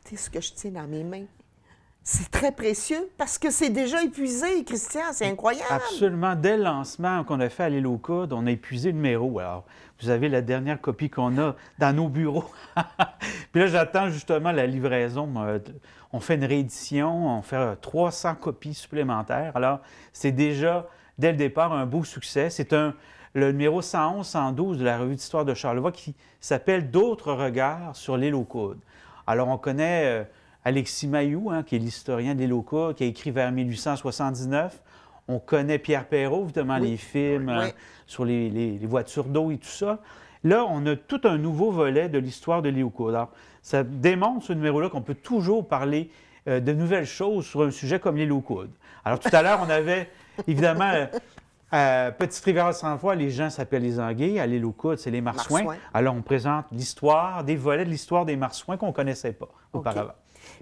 écoutez ce que je tiens dans mes mains. C'est très précieux parce que c'est déjà épuisé, Christian, c'est incroyable. Absolument. Dès le lancement qu'on a fait à l'île aux Coudes, on a épuisé le numéro. Alors, vous avez la dernière copie qu'on a dans nos bureaux. Puis là, j'attends justement la livraison. On fait une réédition, on fait 300 copies supplémentaires. Alors, c'est déjà, dès le départ, un beau succès. C'est le numéro 111-112 de la Revue d'histoire de Charlevoix qui s'appelle « D'autres regards sur l'île aux Coudes ». Alors, on connaît Alexis Mailloux, qui est l'historien de l'île aux Coudes, qui a écrit vers 1879. On connaît Pierre Perrault, évidemment, les films sur les voitures d'eau et tout ça. Là, on a tout un nouveau volet de l'histoire de l'île aux Coudes. Alors, ça démontre, ce numéro-là, qu'on peut toujours parler de nouvelles choses sur un sujet comme l'île aux Coudes. Alors, tout à l'heure, on avait, évidemment, à Petite-Rivière-Sainte-Foy, les gens s'appellent les Anguilles. À l'île aux Coudes, c'est les Marsouins. Alors, on présente l'histoire, des volets de l'histoire des Marsouins qu'on ne connaissait pas auparavant.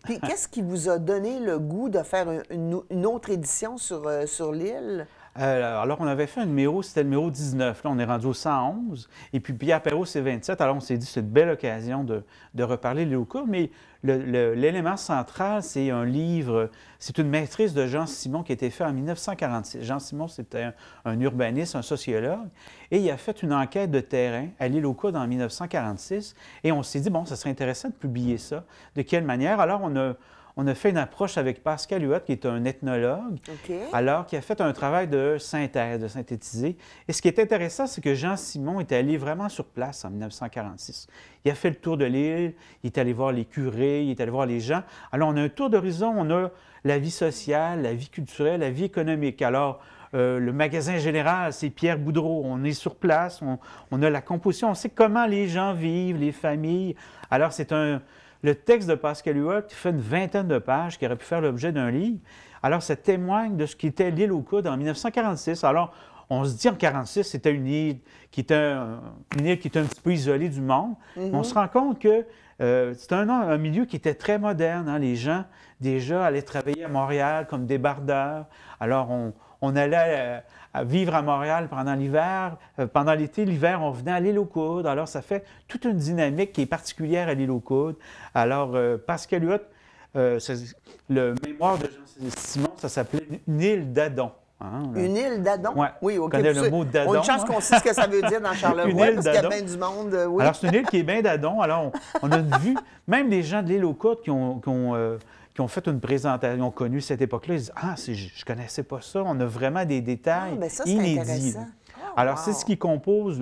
Puis, qu'est-ce qui vous a donné le goût de faire une autre édition sur l'île? Alors, on avait fait un numéro, c'était le numéro 19. Là, on est rendu au 111. Et puis, Pierre Perrault, c'est 27. Alors, on s'est dit, c'est une belle occasion de reparler de l'île aux Coudes. Mais l'élément central, c'est un livre, c'est une maîtrise de Jean Simon qui a été faite en 1946. Jean Simon, c'était un urbaniste, un sociologue. Et il a fait une enquête de terrain à l'île aux Coudes en 1946. Et on s'est dit, bon, ça serait intéressant de publier ça. De quelle manière? Alors, on a fait une approche avec Pascal Huot, qui est un ethnologue, alors qui a fait un travail de synthèse, de synthétiser. Et ce qui est intéressant, c'est que Jean Simon est allé vraiment sur place en 1946. Il a fait le tour de l'île, il est allé voir les curés, il est allé voir les gens. Alors, on a un tour d'horizon, on a la vie sociale, la vie culturelle, la vie économique. Alors, le magasin général, c'est Pierre Boudreau. On est sur place, on a la composition, on sait comment les gens vivent, les familles. Alors, c'est le texte de Pascal Huot qui fait une vingtaine de pages, qui aurait pu faire l'objet d'un livre. Alors, ça témoigne de ce qu'était l'île aux Coudes en 1946. Alors, on se dit en 1946, c'était une île qui était un petit peu isolée du monde. On se rend compte que c'est un milieu qui était très moderne. Les gens, déjà, allaient travailler à Montréal comme débardeurs. Alors, on allait vivre à Montréal pendant l'hiver. Pendant l'été, l'hiver, on venait à l'île aux Coudes. Alors, ça fait toute une dynamique qui est particulière à l'île aux Coudes. Alors, Pascal Huot, le mémoire de Jean Simon, ça s'appelait « Une île d'Adon ». Une île d'Adon? Oui, OK. On connaît le mot d'Adon. On a une chance qu'on sait ce que ça veut dire dans Charlevoix, parce qu'il y a bien du monde. Oui. Alors, c'est une île qui est bien d'Adon. Alors, on a vu, même les gens de l'île aux Coudes qui ont fait une présentation, ont connu cette époque-là, ils disent « Ah, je ne connaissais pas ça. » On a vraiment des détails inédits. Alors, c'est ce qui compose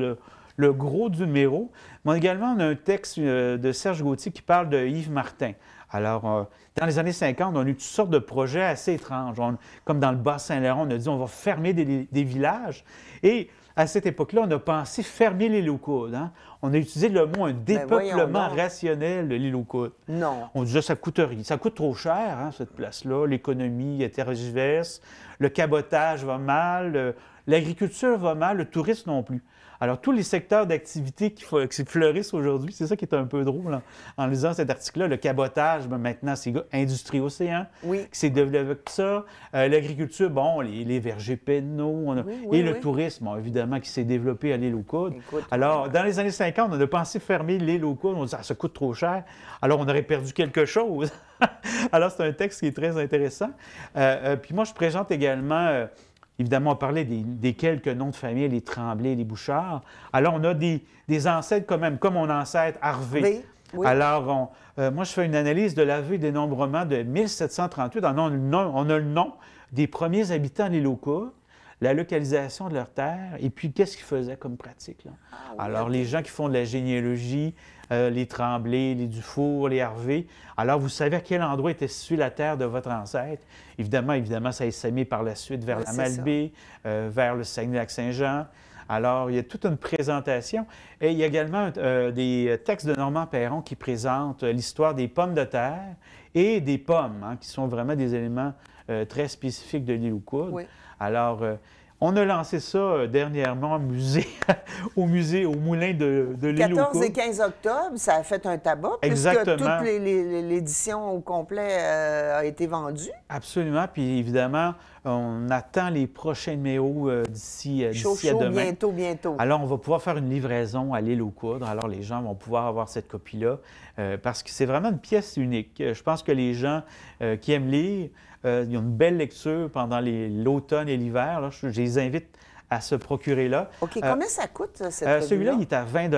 le gros du numéro. Mais également, on a un texte de Serge Gauthier qui parle de Yves Martin. Alors, dans les années 50, on a eu toutes sortes de projets assez étranges. Comme dans le Bas-Saint-Laurent, on a dit on va fermer des villages. Et à cette époque-là, on a pensé fermer l'île aux Coudes. On a utilisé le mot un dépeuplement rationnel de l'île aux Coudes. Non. On disait ça coûte rien. Ça coûte trop cher, cette place-là. L'économie est tergiverse, le cabotage va mal, l'agriculture va mal, le tourisme non plus. Alors, tous les secteurs d'activité qui fleurissent aujourd'hui, c'est ça qui est un peu drôle en lisant cet article-là. Le cabotage, maintenant, c'est Industrie Océan qui s'est développé avec ça. L'agriculture, bon, les vergers pédonaux. Et le tourisme, bon, évidemment, qui s'est développé à l'île aux Coudes. Alors, dans les années 50, on a pensé fermer l'île aux Coudes. On dit, ça coûte trop cher. Alors, on aurait perdu quelque chose. Alors, c'est un texte qui est très intéressant. Puis moi, je présente également... Évidemment, on parlait des quelques noms de famille, les Tremblay, les Bouchard. Alors, on a des ancêtres quand même, comme mon ancêtre Harvey. Oui. Alors, moi, je fais une analyse de l'Harvey dénombrement de 1738. On a le nom des premiers habitants de l'île aux Coudes, la localisation de leur terre, et puis qu'est-ce qu'ils faisaient comme pratique. Alors, les gens qui font de la généalogie, les Tremblay, les Dufour, les Harvey. Alors, vous savez à quel endroit était située la terre de votre ancêtre. Évidemment, ça a essaimé par la suite vers la Malbaie, vers le Saguenay-Lac-Saint-Jean. Alors, il y a toute une présentation. Et il y a également des textes de Normand Perron qui présentent l'histoire des pommes de terre et des pommes, qui sont vraiment des éléments très spécifiques de l'île aux Coudes. Alors, On a lancé ça dernièrement au musée, au moulin de l'île aux 14 Coudres. et 15 octobre, ça a fait un tabac, Exactement. puisque toute l'édition au complet a été vendue. Absolument. Puis évidemment, on attend les prochains numéros d'ici à demain. Bientôt. Alors, on va pouvoir faire une livraison à l'île aux Coudres. Alors, les gens vont pouvoir avoir cette copie-là parce que c'est vraiment une pièce unique. Je pense que les gens qui aiment lire, il y a une belle lecture pendant l'automne et l'hiver. Là. Je les invite à se procurer là. OK. Combien ça coûte, cette revue-là? Celui-là, il est à 20 OK.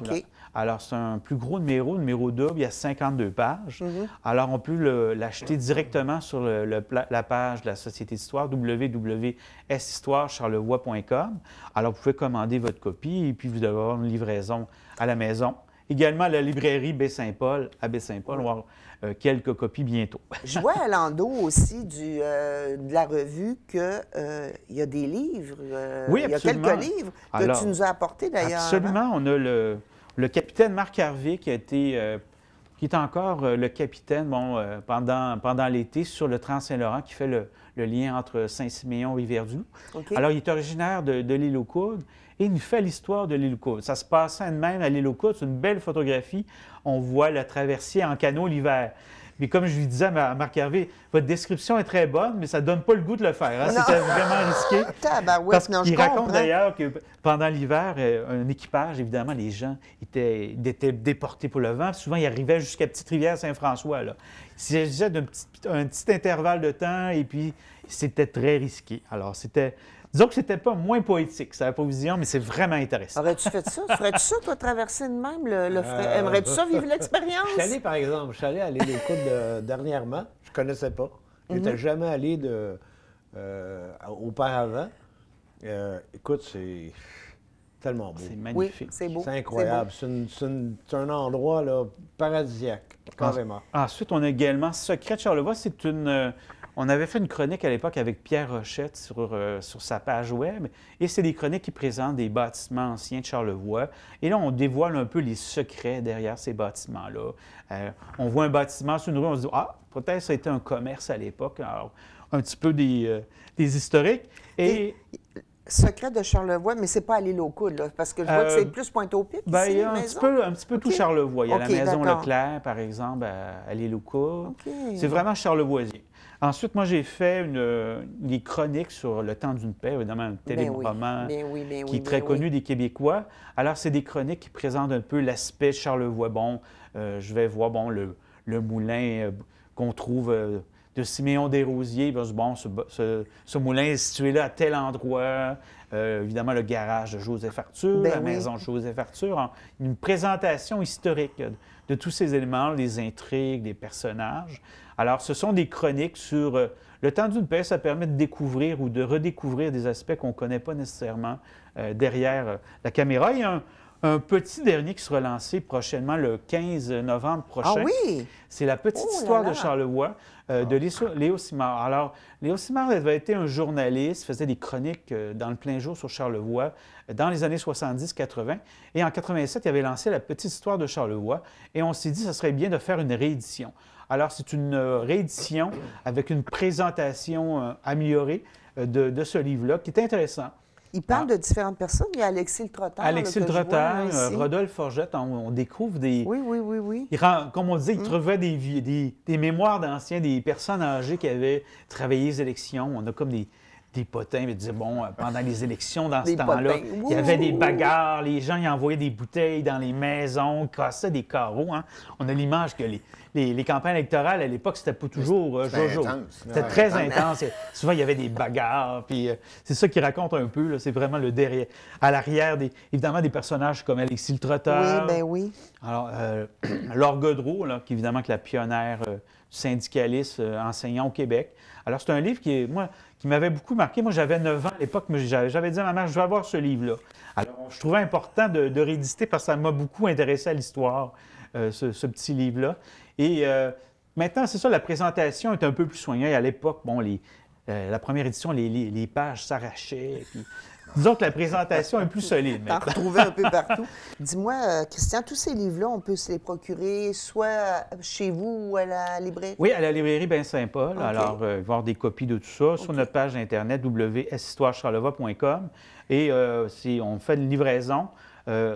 celui-là. Alors, c'est un plus gros numéro double, il y a 52 pages. Alors, on peut l'acheter directement sur la page de la Société d'histoire, www.shistoire-charlevoix.com. Alors, vous pouvez commander votre copie et puis vous allez avoir une livraison à la maison. Également, à la librairie Baie-Saint-Paul, à Baie-Saint-Paul, on va avoir quelques copies bientôt. Je vois à l'endos aussi de la revue qu'il y a des livres. Oui, il y a absolument. quelques livres que Alors, tu nous as apportés d'ailleurs. Absolument. On a le capitaine Marc Harvey qui est encore le capitaine pendant l'été sur le Trans-Saint-Laurent, qui fait le lien entre Saint-Siméon et Rivière-du-Loup. OK. Alors, il est originaire de l'île aux Coudres et il nous fait l'histoire de l'île aux Coudres. Ça se passe même à l'île aux Coudres. C'est une belle photographie. On voit la traversée en canot l'hiver. Mais comme je lui disais à Marc Hervé, votre description est très bonne, mais ça ne donne pas le goût de le faire. Hein? C'était vraiment risqué. Parce qu'il raconte d'ailleurs que pendant l'hiver, un équipage, évidemment, les gens étaient déportés pour le vent. Souvent, ils arrivaient jusqu'à Petite-Rivière-Saint-François. Il s'agissait d'un petit intervalle de temps et puis c'était très risqué. Alors, disons que c'était pas moins poétique, sa provision, mais c'est vraiment intéressant. Aurais-tu fait ça? Ferais-tu ça, toi, traverser de même aimerais-tu ça, vivre l'expérience? Je suis allé, par exemple, à l'île aux Coudres dernièrement. Je ne connaissais pas. Je n'étais jamais allé auparavant. Écoute, c'est tellement beau. C'est magnifique. Oui, c'est beau. C'est incroyable. C'est un endroit là, paradisiaque, carrément. Ensuite, on a également Secret de Charlevoix. On avait fait une chronique à l'époque avec Pierre Rochette sur sa page web. Et c'est des chroniques qui présentent des bâtiments anciens de Charlevoix. Et là, on dévoile un peu les secrets derrière ces bâtiments-là. On voit un bâtiment sur une rue, on se dit « Ah, peut-être ça a été un commerce à l'époque. » Alors, un petit peu des historiques. Et Secret de Charlevoix, mais c'est pas à l'île aux Coudres, là, parce que je vois que c'est plus Pointe-au-Pitre Bien, ici, il y a un petit peu tout Charlevoix. Il y a la maison d'accord. Leclerc, par exemple, à l'île aux Coudres. OK. C'est vraiment charlevoisien. Ensuite, moi, j'ai fait des chroniques sur Le Temps d'une paix, évidemment, un téléroman qui est très connu des Québécois. Alors, c'est des chroniques qui présentent un peu l'aspect de Charlevoix. Bon, je vais voir le moulin qu'on trouve de Siméon Desrosiers. Bon, ce moulin est situé là à tel endroit. Évidemment, le garage de Joseph Arthur, la maison de Joseph Arthur. Une présentation historique de tous ces éléments, des intrigues, des personnages. Alors, ce sont des chroniques sur Le Temps d'une paix. Ça permet de découvrir ou de redécouvrir des aspects qu'on ne connaît pas nécessairement derrière la caméra. Il y a un petit dernier qui sera lancé prochainement, le 15 novembre prochain. Ah oui? C'est la petite histoire de Charlevoix de Léo Simard. Alors, Léo Simard avait été un journaliste, faisait des chroniques dans le plein jour sur Charlevoix dans les années 70-80. Et en 87, il avait lancé la petite histoire de Charlevoix. Et on s'est dit que ce serait bien de faire une réédition. Alors, c'est une réédition avec une présentation améliorée de ce livre-là, qui est intéressant. Il parle de différentes personnes. Il y a Alexis Le Trotteur. Alexis Le Trotteur, Rodolphe Forgette, on découvre des... Oui. Comme on disait, il trouvait des mémoires d'anciens, des personnes âgées qui avaient travaillé les élections. On a comme des potins, ils disaient, bon, pendant les élections, dans ce temps-là, il y avait des bagarres, les gens ils envoyaient des bouteilles dans les maisons, cassaient des carreaux. Hein. On a l'image que les campagnes électorales, à l'époque, c'était pas toujours jojo. C'était très intense. Souvent, il y avait des bagarres, puis c'est ça qu'il raconte un peu, c'est vraiment le derrière, à l'arrière, évidemment, des personnages comme Alexis Le Trotteur. Oui, bien oui. Alors, Laure Godreau, qui évidemment est la pionnière du syndicalisme enseignant au Québec. Alors, c'est un livre qui m'avait beaucoup marqué. Moi, j'avais 9 ans à l'époque, mais j'avais dit à ma mère, je vais avoir ce livre-là. Alors, je trouvais important de rééditer parce que ça m'a beaucoup intéressé à l'histoire, ce petit livre-là. Et maintenant, c'est ça, la présentation est un peu plus soignée. À l'époque, bon, la première édition, les pages s'arrachaient. Puis, Disons que la présentation est plus solide T'en maintenant. retrouver un peu partout. Dis-moi, Christian, tous ces livres-là, on peut se les procurer soit chez vous ou à la librairie? Oui, à la librairie Bain-Saint-Paul. OK. Alors, il va y avoir des copies de tout ça sur notre page Internet www.shistoirecharlevoix.com. Et on fait une livraison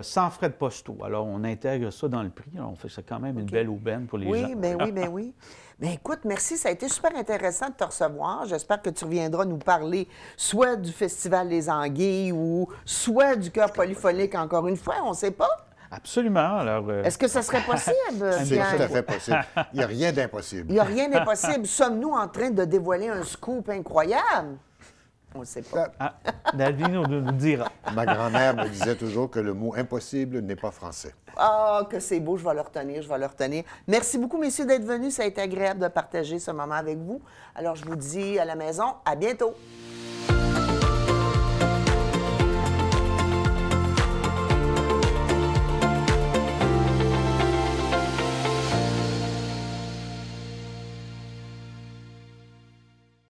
sans frais de postaux. Alors, on intègre ça dans le prix. Alors, on fait ça quand même une belle aubaine pour les gens. Ben oui. Ben écoute, merci, ça a été super intéressant de te recevoir. J'espère que tu reviendras nous parler soit du Festival des Anguilles ou soit du Chœur polyphonique encore une fois, on ne sait pas. Absolument. Alors, Est-ce que ça serait possible, C'est Pierre? tout à fait possible. Il n'y a rien Il d'impossible. n'y a rien d'impossible. Sommes-nous en train de dévoiler un scoop incroyable? On ne sait pas. David nous dira. Ma grand-mère me disait toujours que le mot impossible n'est pas français. Ah, que c'est beau, je vais le retenir. Merci beaucoup, messieurs, d'être venus. Ça a été agréable de partager ce moment avec vous. Alors, je vous dis à la maison, à bientôt.